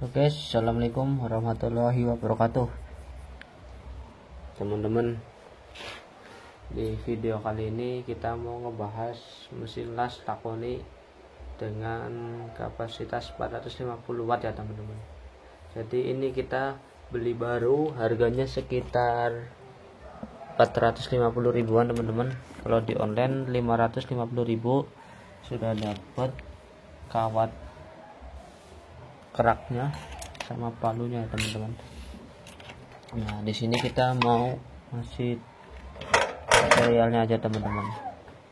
Oke, assalamualaikum warahmatullahi wabarakatuh, teman-teman. Di video kali ini kita mau ngebahas mesin las Takoni dengan kapasitas 450 watt ya teman-teman. Jadi ini kita beli baru, harganya sekitar 450 ribuan teman-teman. Kalau di online 550 ribu sudah dapat kawat keraknya sama palunya teman-teman. Nah, di sini kita mau masih tutorialnya aja teman-teman.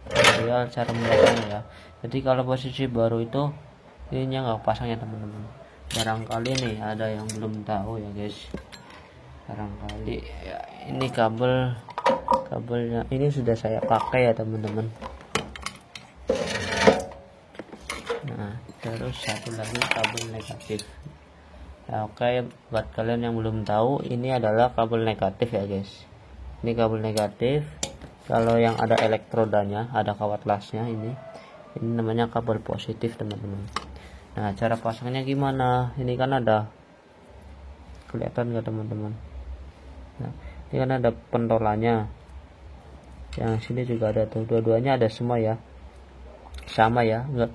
Tutorial cara memasangnya ya. Jadi kalau posisi baru itu ininya nggak pasangnya teman-teman. Barangkali nih ada yang belum tahu ya guys. Barangkali ya, ini kabelnya ini sudah saya pakai ya teman-teman. Nah, terus satu lagi kabel negatif. Nah, oke, buat kalian yang belum tahu, ini adalah kabel negatif ya guys. Ini kabel negatif. Kalau yang ada elektrodanya, ada kawat lasnya, ini namanya kabel positif teman-teman. Nah, cara pasangnya gimana? Ini kan ada, kelihatan nggak teman-teman? Nah, ini kan ada pentolannya. Yang sini juga ada tuh, dua-duanya ada semua ya, sama ya, enggak.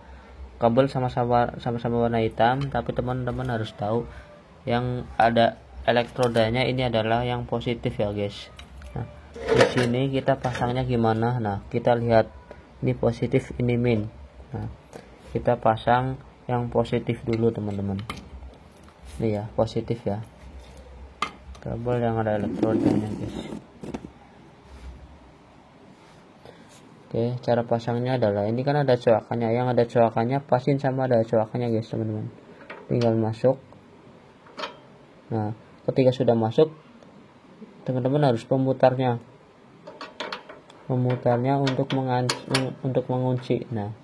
Kabel sama-sama warna hitam, tapi teman-teman harus tahu yang ada elektrodanya ini adalah yang positif ya guys. Nah, di sini kita pasangnya gimana? Nah, kita lihat ini positif, ini min. Nah, kita pasang yang positif dulu teman-teman. Ini ya, positif ya. Kabel yang ada elektrodanya guys. Oke, cara pasangnya adalah ini kan ada coakannya, yang ada coakannya pasin sama ada coakannya guys teman-teman. Tinggal masuk. Nah, ketika sudah masuk, teman-teman harus memutarnya untuk mengunci. Nah,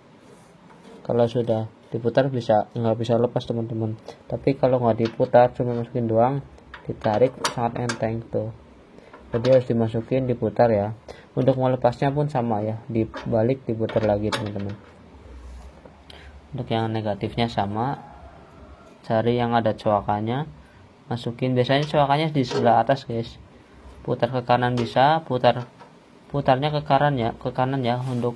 kalau sudah diputar nggak bisa lepas teman-teman. Tapi kalau nggak diputar, cuma masukin doang, ditarik sangat enteng tuh. Jadi harus dimasukin, diputar ya. Untuk melepasnya pun sama ya, dibalik diputar lagi teman-teman. Untuk yang negatifnya sama, cari yang ada coakannya, masukin. Biasanya coakannya di sebelah atas guys. Putar ke kanan bisa, putarnya ke kanan ya untuk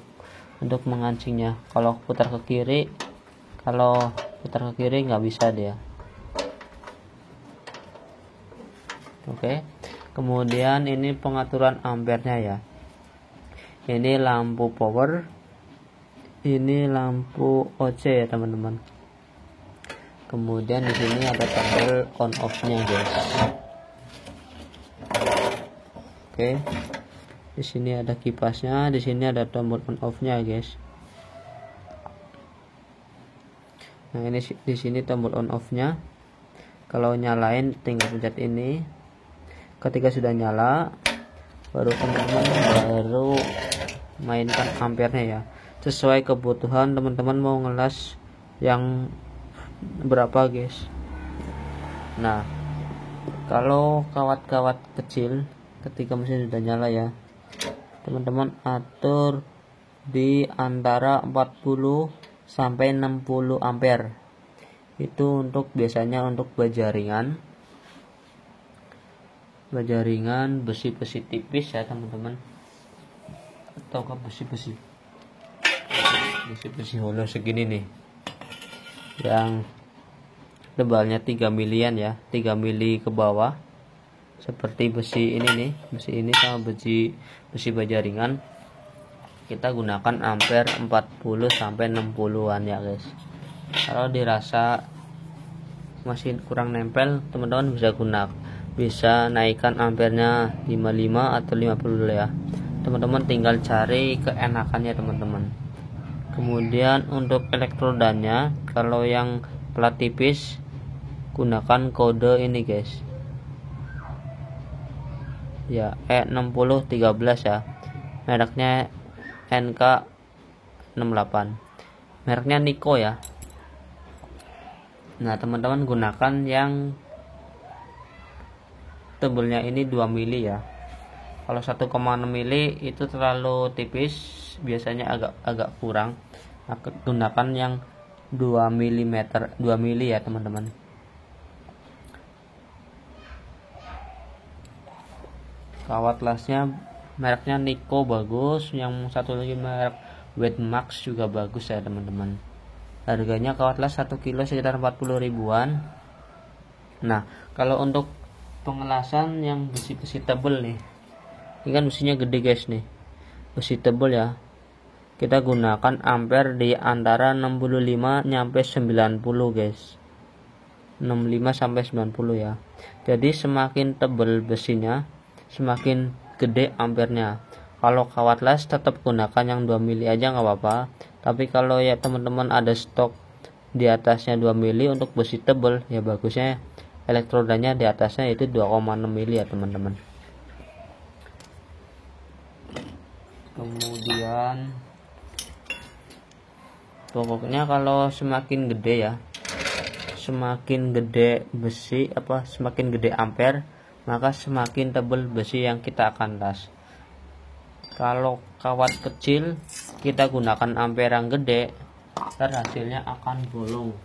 mengancingnya. Kalau putar ke kiri nggak bisa dia. Oke. Kemudian ini pengaturan ampernya ya. Ini lampu power, ini lampu OC ya teman-teman. Kemudian di sini ada tombol on off-nya guys. Oke. Di sini ada kipasnya, di sini ada tombol on off-nya guys. Nah, ini di sini tombol on off-nya. Kalau nyalain tinggal pencet ini. Ketika sudah nyala, baru teman-teman mainkan ampernya ya, sesuai kebutuhan teman-teman mau ngelas yang berapa guys. Nah, kalau kawat-kawat kecil ketika mesin sudah nyala ya, teman-teman atur di antara 40 sampai 60 ampere. Itu biasanya untuk bajaringan besi-besi tipis ya teman-teman, atau ke besi holo segini nih, yang tebalnya 3 milian ya, 3 mili ke bawah, seperti besi ini nih, besi ini sama besi bajaringan. Kita gunakan ampere 40 sampai 60-an ya guys. Kalau dirasa masih kurang nempel, teman-teman bisa naikkan ampernya 55 atau 50 ya teman-teman, tinggal cari keenakannya teman-teman. Kemudian untuk elektrodanya, kalau yang plat tipis gunakan kode ini guys ya, E6013 ya, mereknya NK68, mereknya Niko ya. Nah, teman-teman gunakan yang tebelnya ini 2 mili ya. Kalau 1,6 mili itu terlalu tipis, biasanya agak kurang. Gunakan yang 2 mili ya teman-teman. Kawat lasnya mereknya Nico bagus, yang satu lagi merek Wetmax juga bagus ya teman-teman. Harganya kawat las 1 kilo sekitar 40 ribuan. Nah, kalau untuk pengelasan yang besi-besi tebel nih, ini kan besinya gede guys nih, besi tebel ya, kita gunakan ampere di antara 65 nyampe 90 guys, 65 sampai 90 ya. Jadi semakin tebal besinya semakin gede ampernya. Kalau kawat las tetap gunakan yang 2 mili aja nggak apa-apa, tapi kalau ya teman-teman ada stok di atasnya 2 mili untuk besi tebal, ya bagusnya elektrodanya di atasnya itu 2,6 mili ya teman-teman. Kemudian pokoknya kalau semakin gede ya, semakin gede besi semakin gede ampere, maka semakin tebal besi yang kita akan las. Kalau kawat kecil kita gunakan ampere yang gede, hasilnya akan bolong.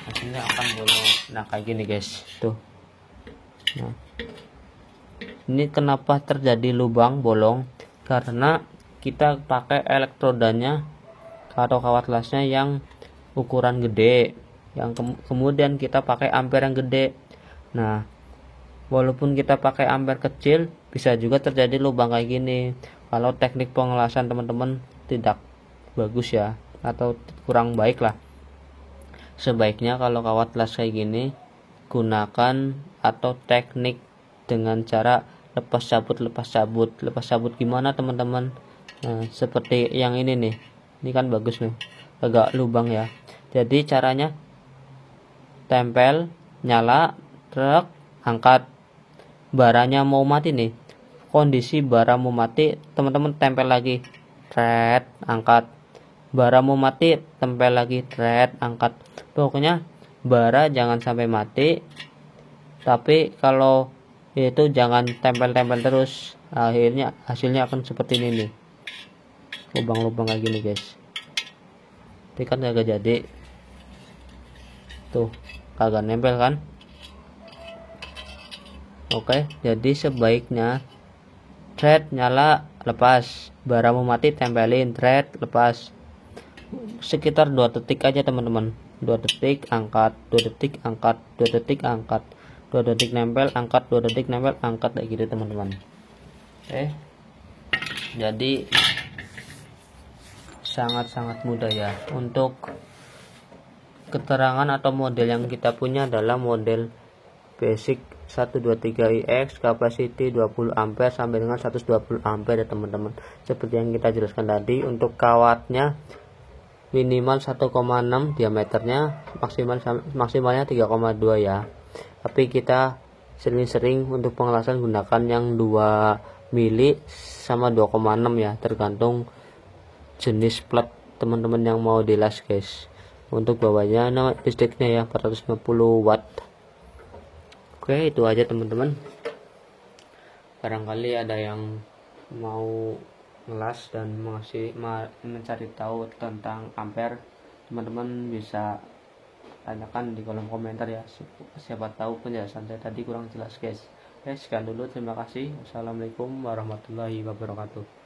Hasilnya akan bolong. Nah, kayak gini guys, tuh. Nah, ini kenapa terjadi lubang bolong? Karena kita pakai elektrodanya atau kawat lasnya yang ukuran gede, yang kemudian kita pakai ampere yang gede. Nah, walaupun kita pakai ampere kecil, bisa juga terjadi lubang kayak gini kalau teknik pengelasan teman-teman tidak bagus ya, atau kurang baik lah. Sebaiknya kalau kawat las kayak gini, gunakan atau teknik dengan cara lepas cabut gimana teman-teman? Nah, seperti yang ini nih, ini kan bagus nih, agak lubang ya. Jadi caranya tempel, nyala, truk, angkat. Baranya mau mati nih, kondisi bara mau mati, teman-teman tempel lagi, thread, angkat. Bara mau mati, tempel lagi, thread, angkat. Pokoknya bara jangan sampai mati, tapi kalau itu jangan tempel-tempel terus, akhirnya hasilnya akan seperti ini nih, lubang-lubang kayak gini guys. Tapi kan kagak jadi, tuh kagak nempel kan. Oke, jadi sebaiknya thread nyala, lepas, bara mau mati, tempelin, thread, lepas, sekitar 2 detik aja teman-teman. 2 detik angkat, 2 detik angkat, 2 detik angkat, 2 detik nempel, angkat, 2 detik nempel, angkat, kayak gitu teman-teman. Oke, jadi sangat-sangat mudah ya. Untuk keterangan atau model yang kita punya adalah model basic 123IX, capacity 20 ampere sampai dengan 120 ampere ya teman-teman. Seperti yang kita jelaskan tadi, untuk kawatnya minimal 1,6 diameternya, maksimalnya 3,2 ya. Tapi kita sering-sering untuk pengelasan gunakan yang 2 mili sama 2,6 ya, tergantung jenis plat teman-teman yang mau dilas guys. Untuk bawahnya listriknya ya 450 watt. Oke, itu aja teman-teman. Barangkali ada yang mau ngelas dan mencari tahu tentang ampere, teman-teman bisa tanyakan di kolom komentar ya. Siapa tahu penjelasan saya tadi kurang jelas guys. Sekian dulu, terima kasih. Wassalamualaikum warahmatullahi wabarakatuh.